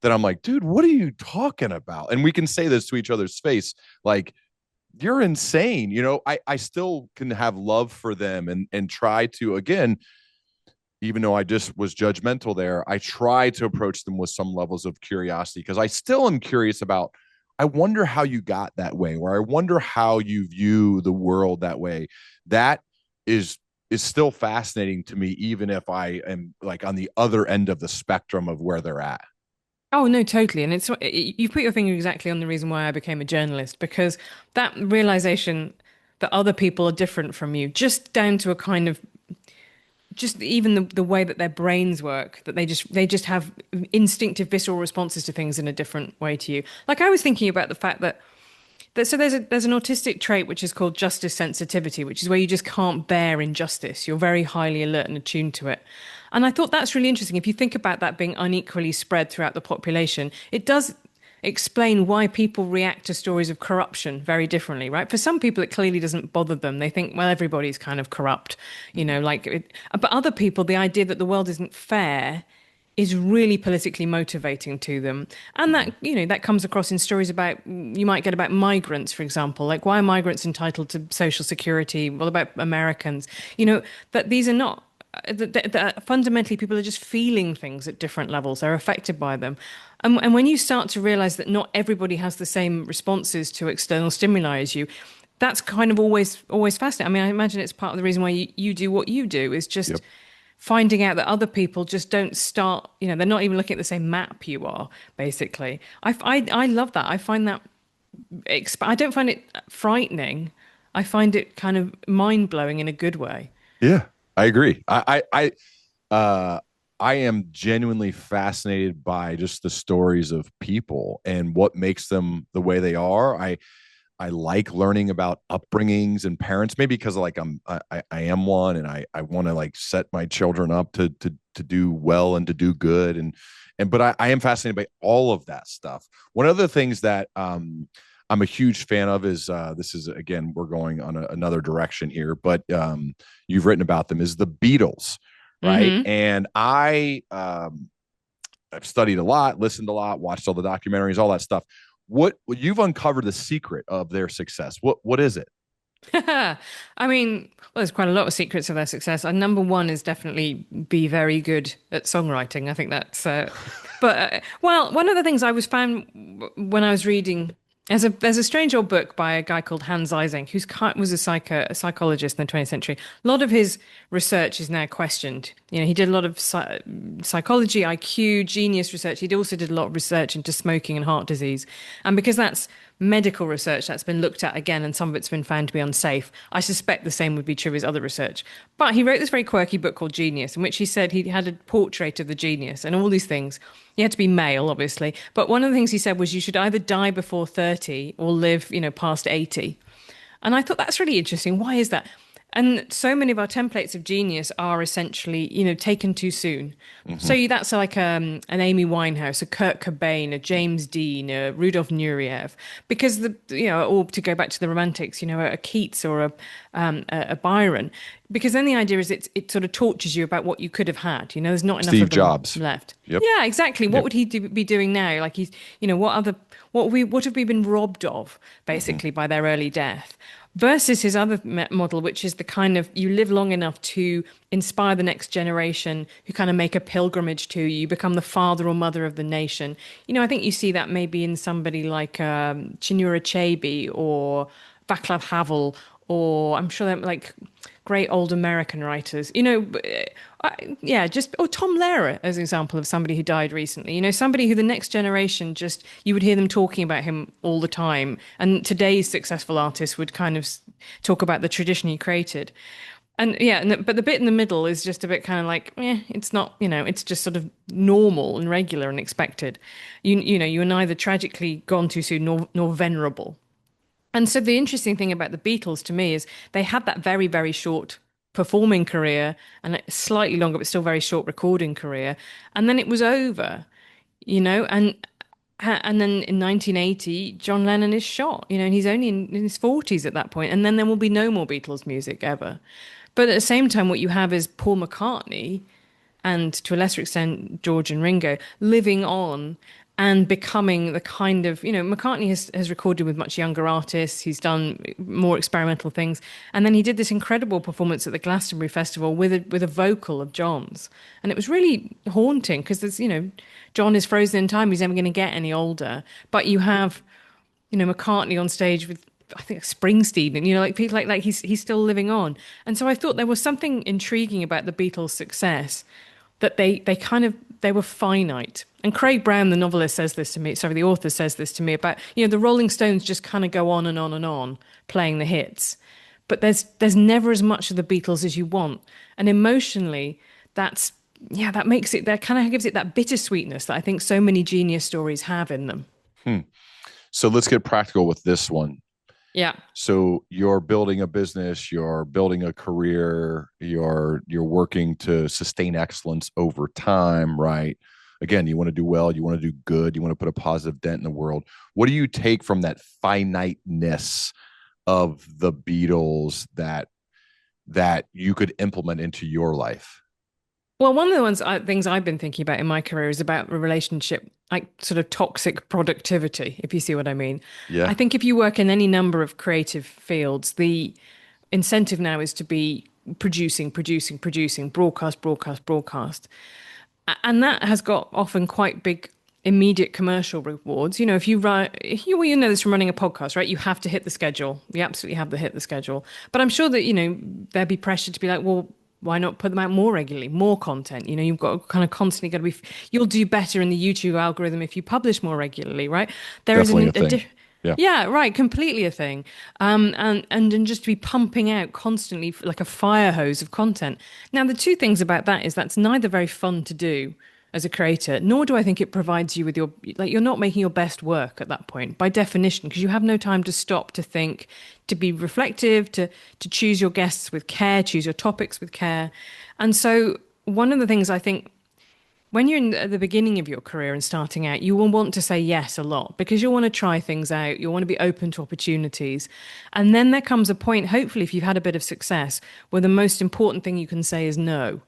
that I'm like, dude, what are you talking about? And we can say this to each other's face, like, you're insane. I still can have love for them and try to, again, even though I just was judgmental there, I try to approach them with some levels of curiosity because I still am curious about, I wonder how you got that way, or I wonder how you view the world that way. That is still fascinating to me, even if I am like on the other end of the spectrum of where they're at. Oh, no, totally. And you put your finger exactly on the reason why I became a journalist, because that realization that other people are different from you, just down to a kind of just even the way that their brains work, that they just have instinctive visceral responses to things in a different way to you. Like I was thinking about the fact that so there's an autistic trait which is called justice sensitivity, which is where you just can't bear injustice. You're very highly alert and attuned to it. And I thought that's really interesting. If you think about that being unequally spread throughout the population, it does explain why people react to stories of corruption very differently, right? For some people, it clearly doesn't bother them. They think, well, everybody's kind of corrupt, but other people, the idea that the world isn't fair is really politically motivating to them. And that comes across in stories you might get about migrants, for example, like why are migrants entitled to social security? What about Americans? That these are not, that fundamentally people are just feeling things at different levels. They're affected by them. And when you start to realize that not everybody has the same responses to external stimuli as you, that's kind of always fascinating. I mean, I imagine it's part of the reason why you do what you do is just Yep. finding out that other people just don't start, they're not even looking at the same map you are, basically. I love that. I find that, I don't find it frightening. I find it kind of mind blowing in a good way. Yeah, I agree. I am genuinely fascinated by just the stories of people and what makes them the way they are. I like learning about upbringings and parents, maybe because like I am one, and I want to like set my children up to do well and to do good, but I am fascinated by all of that stuff. One of the things that I'm a huge fan of is this is, again, we're going on another direction here, but you've written about them, is the Beatles, right? Hmm. And I've studied a lot, listened a lot, watched all the documentaries, all that stuff. What you've uncovered the secret of their success. What is it? I mean, well, there's quite a lot of secrets of their success. And number one is definitely be very good at songwriting. I think that's, well, one of the things I was found when I was reading, there's a strange old book by a guy called Hans Eysenck, was a psychologist in the 20th century. A lot of his research is now questioned. You know, he did a lot of psychology, IQ, genius research. He also did a lot of research into smoking and heart disease. And because that's medical research that's been looked at again, and some of it's been found to be unsafe. I suspect the same would be true of his other research. But he wrote this very quirky book called Genius, in which he said he had a portrait of the genius and all these things. He had to be male, obviously. But one of the things he said was you should either die before 30 or live, past 80. And I thought that's really interesting. Why is that? And so many of our templates of genius are essentially, taken too soon. So that's like an Amy Winehouse, a Kurt Cobain, a James Dean, a Rudolf Nureyev, because or to go back to the Romantics, a Keats or a Byron, because then the idea is it sort of tortures you about what you could have had. There's not enough Steve of them Jobs. left. Yep. Yeah, exactly. What Yep. would he be doing now? Like what have we been robbed of basically by their early death? Versus his other model, which is the kind of you live long enough to inspire the next generation who kind of make a pilgrimage to you, become the father or mother of the nation. I think you see that maybe in somebody like Chinua Achebe or Václav Havel, or I'm sure they're like great old American writers. Yeah, or Tom Lehrer as an example of somebody who died recently. Somebody who the next generation just you would hear them talking about him all the time, and today's successful artists would kind of talk about the tradition he created. And yeah, but the bit in the middle is just a bit kind of like, it's not, it's just sort of normal and regular and expected. You're neither tragically gone too soon nor venerable. And so the interesting thing about the Beatles to me is they had that very, very short performing career and a slightly longer, but still very short recording career. And then it was over, and then in 1980, John Lennon is shot, and he's only in his 40s at that point. And then there will be no more Beatles music ever. But at the same time, what you have is Paul McCartney and to a lesser extent, George and Ringo living on and becoming the kind of, McCartney has recorded with much younger artists. He's done more experimental things. And then he did this incredible performance at the Glastonbury Festival with a vocal of John's. And it was really haunting because John is frozen in time. He's never going to get any older. But you have, McCartney on stage with, I think, Springsteen and, like people like he's still living on. And so I thought there was something intriguing about the Beatles' success that they were finite. And Craig Brown, the novelist, says this to me. Sorry, the author says this to me about, the Rolling Stones just kind of go on and on and on playing the hits. But there's never as much of the Beatles as you want. And emotionally, that makes it, that kind of gives it that bittersweetness that I think so many genius stories have in them. So let's get practical with this one. Yeah. So you're building a business, you're building a career, you're working to sustain excellence over time, right? Again, you want to do well, you want to do good, you want to put a positive dent in the world. What do you take from that finiteness of the Beatles that you could implement into your life? Well, one of the things I've been thinking about in my career is about the relationship, like sort of toxic productivity, if you see what I mean. Yeah. I think if you work in any number of creative fields, the incentive now is to be producing, broadcast, broadcast, broadcast. And that has got often quite big immediate commercial rewards. If you know this from running a podcast, right? You have to hit the schedule. You absolutely have to hit the schedule. But I'm sure that, there'd be pressure to be like, well, why not put them out more regularly, more content? You've got kind of constantly got to be, you'll do better in the YouTube algorithm if you publish more regularly, right? There Definitely is a thing. Yeah. yeah, right, completely a thing. And just to be pumping out constantly like a fire hose of content. Now, the two things about that is that's neither very fun to do as a creator, nor do I think it provides you with you're not making your best work at that point by definition, because you have no time to stop, to think, to be reflective, to choose your guests with care, choose your topics with care. And so one of the things I think when you're at the beginning of your career and starting out, you will want to say yes a lot because you'll want to try things out. You'll want to be open to opportunities. And then there comes a point, hopefully, if you've had a bit of success, where the most important thing you can say is no.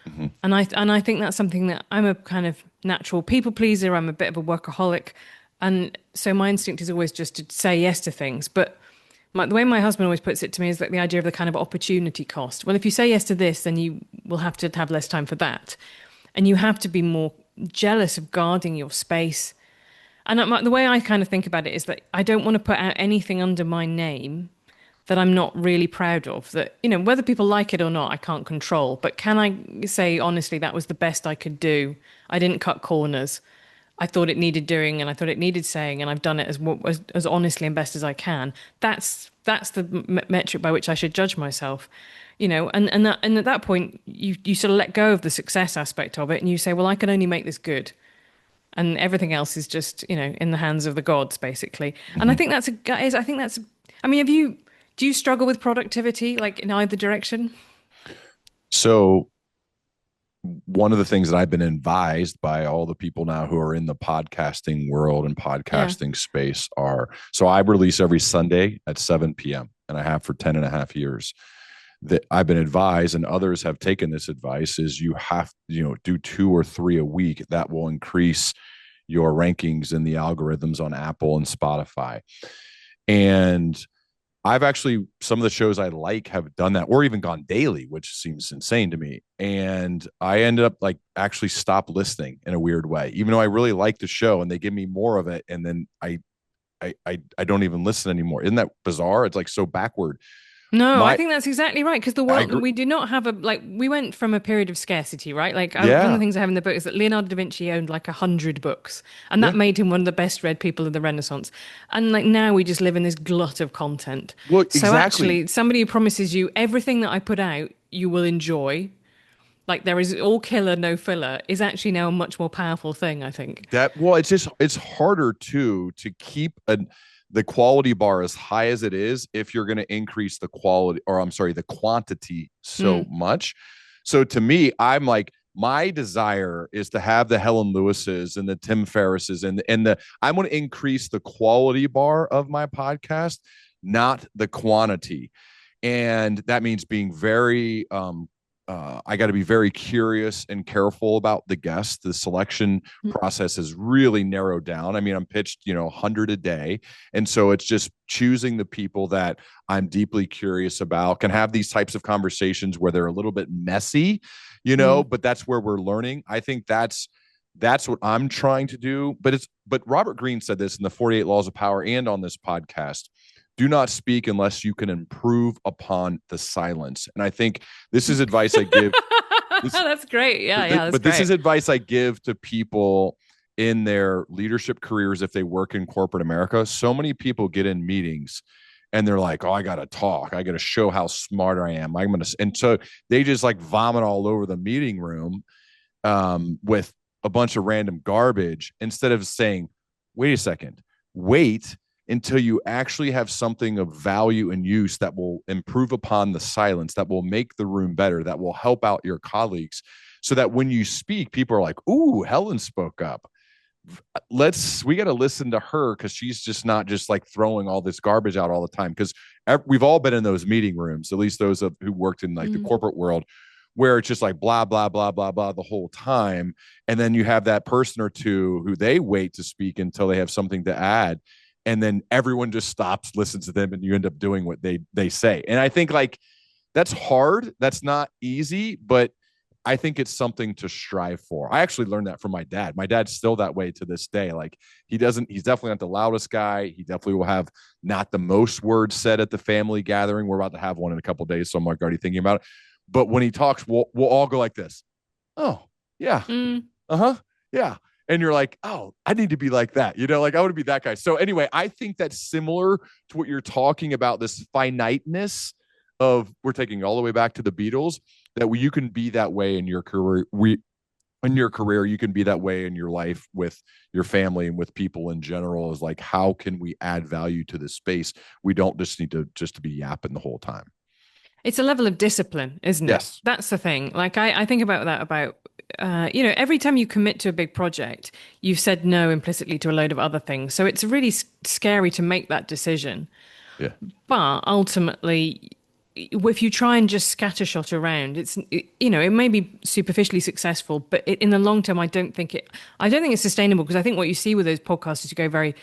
Mm-hmm. And I think that's something that I'm a kind of natural people pleaser. I'm a bit of a workaholic. And so my instinct is always just to say yes to things. But The way my husband always puts it to me is like the idea of the kind of opportunity cost. Well, if you say yes to this, then you will have to have less time for that. And you have to be more jealous of guarding your space. And the way I kind of think about it is that I don't want to put out anything under my name that I'm not really proud of. That, whether people like it or not, I can't control. But can I say honestly, that was the best I could do? I didn't cut corners. I thought it needed doing, and I thought it needed saying, and I've done it as honestly and best as I can. That's the metric by which I should judge myself, and at that point, you sort of let go of the success aspect of it, and you say, well, I can only make this good, and everything else is just in the hands of the gods, basically. And I Mhm. think I think that's. I mean, do you struggle with productivity, like in either direction? So one of the things that I've been advised by all the people now who are in the podcasting world and Yeah. podcasting space are, so I release every Sunday at 7 p.m. and I have for 10 and a half years. That I've been advised, and others have taken this advice, is you have, do 2 or 3 a week. That will increase your rankings in the algorithms on Apple and Spotify. And I've actually, some of the shows I like have done that, or even gone daily, which seems insane to me. And I ended up like actually stopped listening in a weird way, even though I really like the show and they give me more of it. And then I don't even listen anymore. Isn't that bizarre? It's like so backward. No, I My, think that's exactly right. Because I world, agree. we do not have we went from a period of scarcity, right? One of the Yeah. things I have in the book is that Leonardo da Vinci owned like 100 books, and that Yeah. made him one of the best read people of the Renaissance. And like now we just live in this glut of content. Well, So exactly. actually, somebody who promises you everything that I put out, you will enjoy, like there is all killer, no filler, is actually now a much more powerful thing, I think. Well, it's harder to keep the quality bar as high as it is if you're going to increase the quality, or I'm sorry, the quantity so Mm, much. So to me, I'm like, my desire is to have the Helen Lewises and the Tim Ferrisses and I'm going to increase the quality bar of my podcast, not the quantity. And that means being very I got to be very curious and careful about the guests. The selection process is really narrowed down. I mean, I'm pitched, 100 a day. And so it's just choosing the people that I'm deeply curious about, can have these types of conversations where they're a little bit messy, mm. but that's where we're learning. I think that's what I'm trying to do. But Robert Greene said this in the 48 Laws of Power and on this podcast: do not speak unless you can improve upon the silence. And I think this is advice I give. This, That's great. Yeah, yeah, that's but this great. is advice I give to people in their leadership careers if they work in corporate America. So many people get in meetings and they're like, "Oh, I got to talk. I got to show how smart I am. I'm going to," and so they just like vomit all over the meeting room with a bunch of random garbage instead of saying, "Wait a second, wait until you actually have something of value and use that will improve upon the silence, that will make the room better, that will help out your colleagues, so that when you speak, people are like, ooh, Helen spoke up. We got to listen to her because she's just not just like throwing all this garbage out all the time." Because we've all been in those meeting rooms, at least those who worked in like the Mm. corporate world, where it's just like blah, blah, blah, blah, blah the whole time. And then you have that person or two who they wait to speak until they have something to add. And then everyone just stops, listens to them, and you end up doing what they say. And I think like that's hard. That's not easy, but I think it's something to strive for. I actually learned that from my dad. My dad's still that way to this day. Like he's definitely not the loudest guy. He definitely will have not the most words said at the family gathering. We're about to have one in a couple of days, so I'm like already thinking about it. But when he talks, we'll all go like this. Oh, yeah. Mm. Uh-huh. Yeah. And you're like, oh, I need to be like that. Like I want to be that guy. So anyway, I think that's similar to what you're talking about, this finiteness of, we're taking all the way back to the Beatles, that you can be that way in your career. You can be that way in your life with your family and with people in general, is like, how can we add value to this space? We don't just need to be yapping the whole time. It's a level of discipline, isn't it? Yes. That's the thing. Like I think about that every time you commit to a big project, you've said no implicitly to a load of other things. So it's really scary to make that decision. Yeah. But ultimately, if you try and just scattershot around, it may be superficially successful, but in the long term, I don't think it's sustainable, because I think what you see with those podcasts is you go very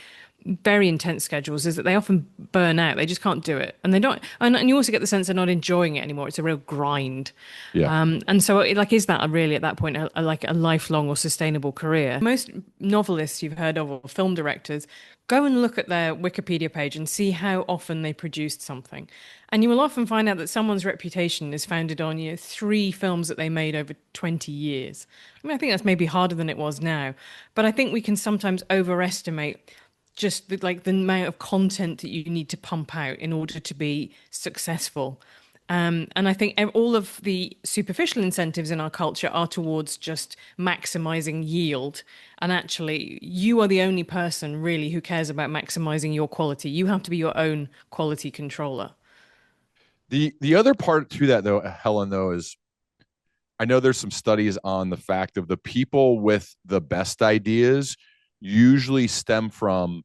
very intense schedules is that they often burn out. They just can't do it, and they don't. And you also get the sense they're not enjoying it anymore. It's a real grind. Yeah. And so, is that really at that point like a lifelong or sustainable career? Most novelists you've heard of or film directors go and look at their Wikipedia page and see how often they produced something, and you will often find out that someone's reputation is founded on 3 films that they made over 20 years. I mean, I think that's maybe harder than it was now, but I think we can sometimes overestimate just the amount of content that you need to pump out in order to be successful. And I think all of the superficial incentives in our culture are towards just maximizing yield. And actually, you are the only person really who cares about maximizing your quality. You have to be your own quality controller. The other part to that though, Helen, though, is I know there's some studies on the fact of the people with the best ideas usually stem from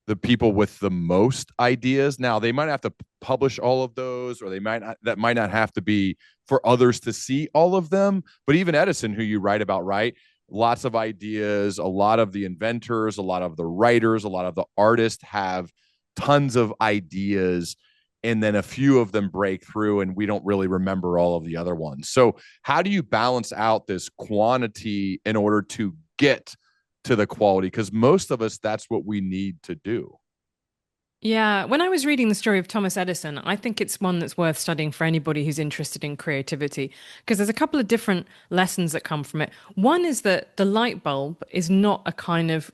the people with the most ideas. Now, they might have to publish all of those, or that might not have to be for others to see all of them. But even Edison, who you write about, right? Lots of ideas, a lot of the inventors, a lot of the writers, a lot of the artists have tons of ideas, and then a few of them break through and we don't really remember all of the other ones. So how do you balance out this quantity in order to get to the quality? Because most of us, that's what we need to do. Yeah, when I was reading the story of Thomas Edison, I think it's one that's worth studying for anybody who's interested in creativity, because there's a couple of different lessons that come from it. One is that the light bulb is not a kind of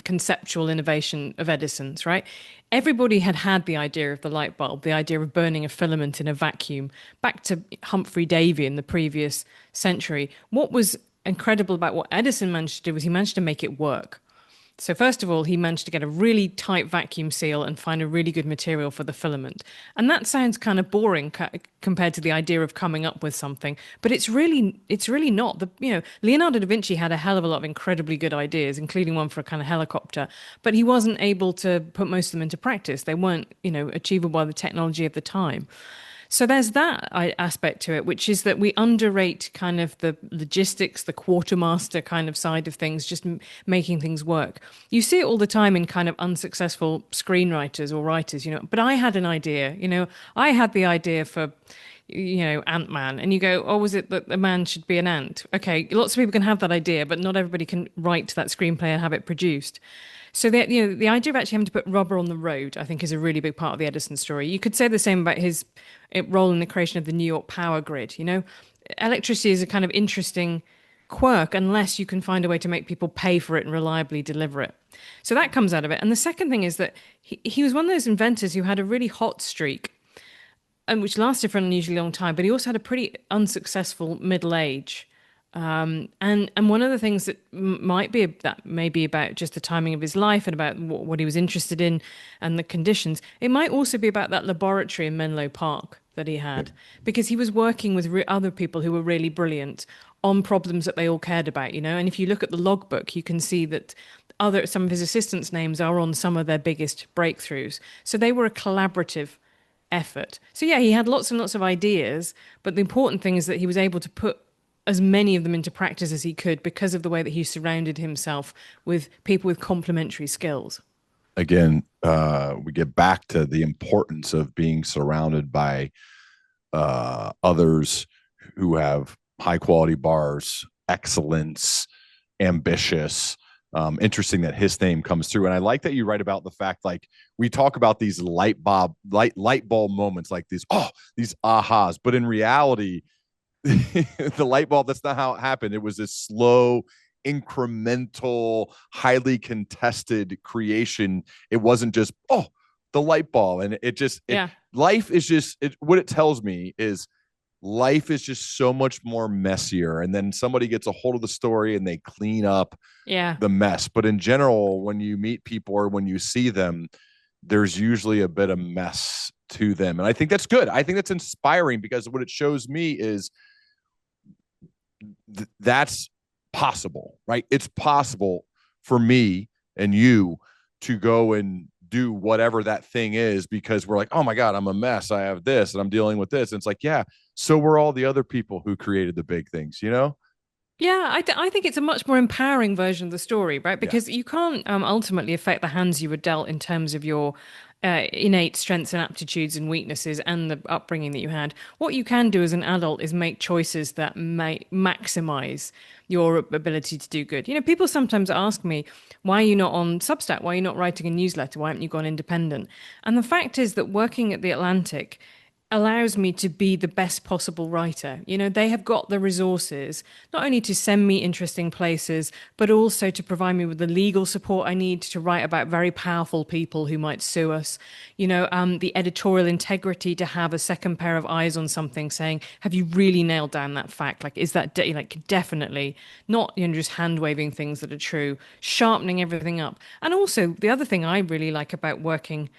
conceptual innovation of Edison's, right? Everybody had had the idea of the light bulb, the idea of burning a filament in a vacuum, back to Humphrey Davy in the previous century. What was incredible about what Edison managed to do was he managed to make it work. So first of all, he managed to get a really tight vacuum seal and find a really good material for the filament. And that sounds kind of boring compared to the idea of coming up with something, but it's really not. Leonardo da Vinci had a hell of a lot of incredibly good ideas, including one for a kind of helicopter, but he wasn't able to put most of them into practice. They weren't, achievable by the technology of the time. So there's that aspect to it, which is that we underrate kind of the logistics, the quartermaster kind of side of things, just making things work. You see it all the time in kind of unsuccessful screenwriters or writers, but I had an idea, I had the idea for, Ant-Man. And you go, oh, was it that a man should be an ant? Okay, lots of people can have that idea, but not everybody can write that screenplay and have it produced. So the idea of actually having to put rubber on the road, I think, is a really big part of the Edison story. You could say the same about his role in the creation of the New York power grid. Electricity is a kind of interesting quirk unless you can find a way to make people pay for it and reliably deliver it. So that comes out of it. And the second thing is that he was one of those inventors who had a really hot streak, and which lasted for an unusually long time, but he also had a pretty unsuccessful middle age. And one of the things that might be that may be about just the timing of his life and about what he was interested in and the conditions. It might also be about that laboratory in Menlo Park that he had, because he was working with other people who were really brilliant on problems that they all cared about, And if you look at the logbook, you can see that some of his assistants' names are on some of their biggest breakthroughs. So they were a collaborative effort. So yeah, he had lots and lots of ideas, but the important thing is that he was able to put as many of them into practice as he could because of the way that he surrounded himself with people with complementary skills. Again, we get back to the importance of being surrounded by others who have high quality bars, excellence, ambitious. Interesting that his name comes through. And I like that you write about the fact, like, we talk about these light bulb moments, like these ahas, but in reality, the light bulb, that's not how it happened. It was this slow, incremental, highly contested creation. It wasn't just, the light bulb. And Yeah. life is just, what it tells me is life is just so much more messier. And then somebody gets a hold of the story and they clean up Yeah. the mess. But in general, when you meet people or when you see them, there's usually a bit of mess to them. And I think that's good. I think that's inspiring, because what it shows me is that's possible, right? It's possible for me and you to go and do whatever that thing is, because we're like, oh my God, I'm a mess. I have this and I'm dealing with this. And it's like, yeah, so we're all the other people who created the big things, Yeah, I think it's a much more empowering version of the story, right? Yeah. Because you can't ultimately affect the hands you were dealt in terms of your innate strengths and aptitudes and weaknesses and the upbringing that you had. What you can do as an adult is make choices that may maximize your ability to do good. People sometimes ask me, why are you not on Substack? Why are you not writing a newsletter? Why haven't you gone independent? And the fact is that working at The Atlantic allows me to be the best possible writer. They have got the resources not only to send me interesting places, but also to provide me with the legal support I need to write about very powerful people who might sue us. The editorial integrity to have a second pair of eyes on something saying, have you really nailed down that fact? Like, is that like definitely not, just hand waving things that are true, sharpening everything up. And also, the other thing I really like about working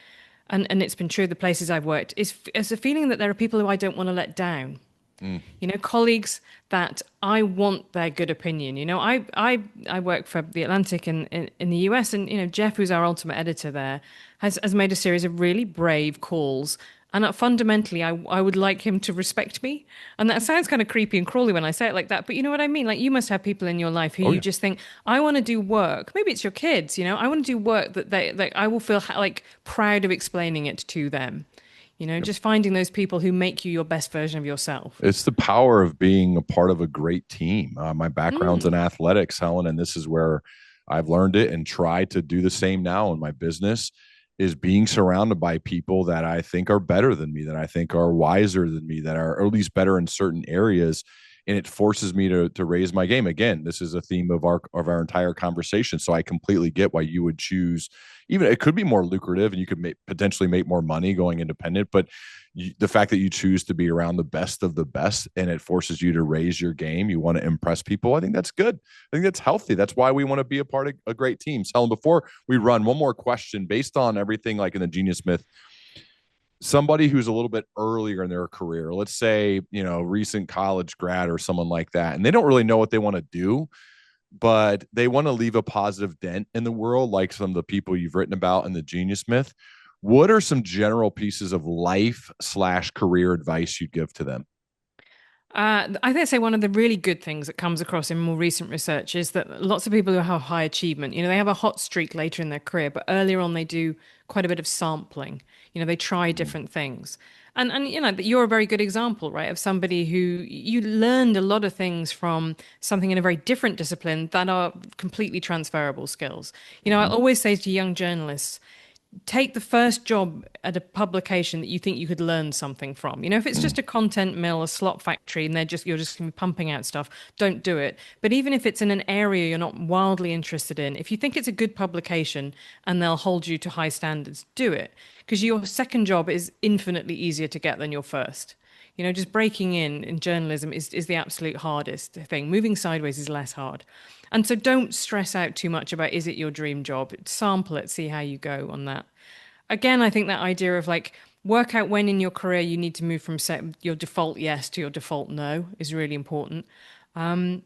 and it's been true of the places I've worked, is a feeling that there are people who I don't want to let down. Mm. Colleagues that I want their good opinion. I work for The Atlantic in the US, and Jeff, who's our ultimate editor there, has made a series of really brave calls. And fundamentally, I would like him to respect me. And that sounds kind of creepy and crawly when I say it like that, but you know what I mean? Like, you must have people in your life who Oh you yeah. just think, I want to do work. Maybe it's your kids, I want to do work that I will feel like proud of explaining it to them. Just finding those people who make you your best version of yourself. It's the power of being a part of a great team. My background's in Mm. athletics, Helen, and this is where I've learned it and try to do the same now in my business is being surrounded by people that I think are better than me, that I think are wiser than me, that are or at least better in certain areas. And it forces me to raise my game. Again, this is a theme of our entire conversation. So I completely get why you would choose, even it could be more lucrative and you could potentially make more money going independent, but the fact that you choose to be around the best of the best and it forces you to raise your game, you want to impress people. I think that's good. I think that's healthy. That's why we want to be a part of a great team. Helen, before we run, one more question based on everything like in the Genius Myth. Somebody who's a little bit earlier in their career, let's say, recent college grad or someone like that, and they don't really know what they want to do, but they want to leave a positive dent in the world, like some of the people you've written about in the Genius Myth. What are some general pieces of life/career advice you'd give to them? I think I say one of the really good things that comes across in more recent research is that lots of people who have high achievement, they have a hot streak later in their career, but earlier on they do quite a bit of sampling. They try different things. And you're a very good example, right, of somebody who you learned a lot of things from something in a very different discipline that are completely transferable skills. I Mm-hmm. always say to young journalists, take the first job at a publication that you think you could learn something from. If it's just a content mill, a slot factory, and you're just gonna be pumping out stuff, don't do it. But even if it's in an area you're not wildly interested in, if you think it's a good publication and they'll hold you to high standards, do it. Because your second job is infinitely easier to get than your first. Just breaking in journalism is the absolute hardest thing. Moving sideways is less hard. And so don't stress out too much about is it your dream job? Sample it, see how you go on that. Again, I think that idea of like work out when in your career you need to move from your default yes to your default no is really important. And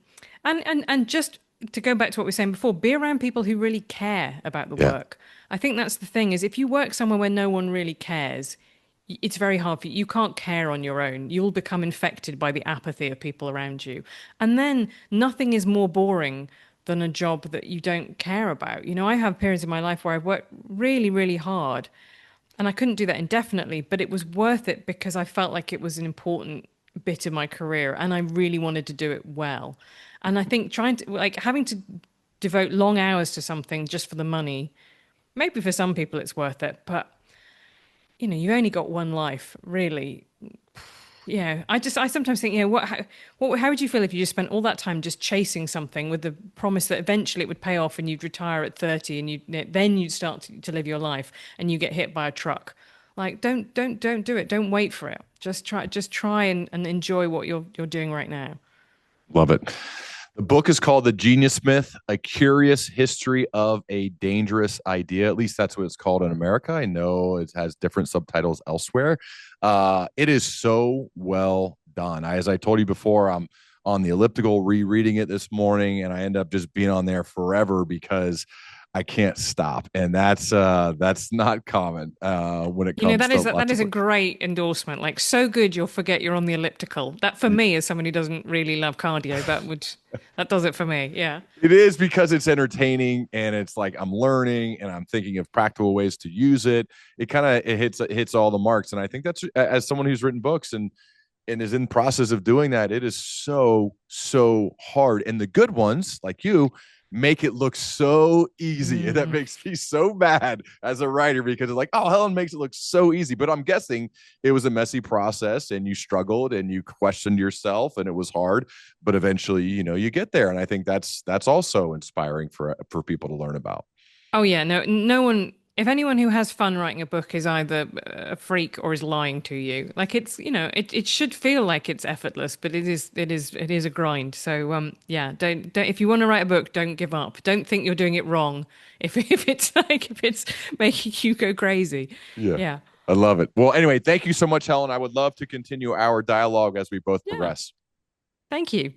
just to go back to what we were saying before, be around people who really care about the Yeah. work. I think that's the thing is if you work somewhere where no one really cares, it's very hard for you. You can't care on your own. You'll become infected by the apathy of people around you. And then nothing is more boring than a job that you don't care about. I have periods in my life where I've worked really, really hard and I couldn't do that indefinitely, but it was worth it because I felt like it was an important bit of my career and I really wanted to do it well. And I think trying to, like, having to devote long hours to something just for the money, maybe for some people it's worth it, but you only got one life, really. Yeah, I sometimes think, how would you feel if you just spent all that time just chasing something with the promise that eventually it would pay off and you'd retire at 30 and then you'd start to live your life and you get hit by a truck. Like, don't do it. Don't wait for it. Just try and enjoy what you're doing right now. Love it. The book is called The Genius Myth, A Curious History of a Dangerous Idea. At least that's what it's called in America. I know it has different subtitles elsewhere. It is so well done. As I told you before, I'm on the elliptical rereading it this morning, and I end up just being on there forever because I can't stop. And that's not common when it You know, comes to that lots of is a books. great endorsement. Like, so good you'll forget you're on the elliptical. That for me, as someone who doesn't really love cardio, that does it for me. Yeah. It is because it's entertaining and it's like I'm learning and I'm thinking of practical ways to use it. It hits all the marks. And I think that's as someone who's written books and is in process of doing that, it is so hard. And the good ones, like you, make it look so easy. And that Mm. makes me so mad as a writer because it's like, oh, Helen makes it look so easy. But I'm guessing it was a messy process and you struggled and you questioned yourself and it was hard. But eventually, you get there. And I think that's also inspiring for people to learn about. Oh yeah, no one. If anyone who has fun writing a book is either a freak or is lying to you, like it should feel like it's effortless, but it is a grind. So yeah, don't if you want to write a book, don't give up. Don't think you're doing it wrong. If it's making you go crazy, Yeah. yeah, I love it. Well, anyway, thank you so much, Helen. I would love to continue our dialogue as we both yeah. progress. Thank you.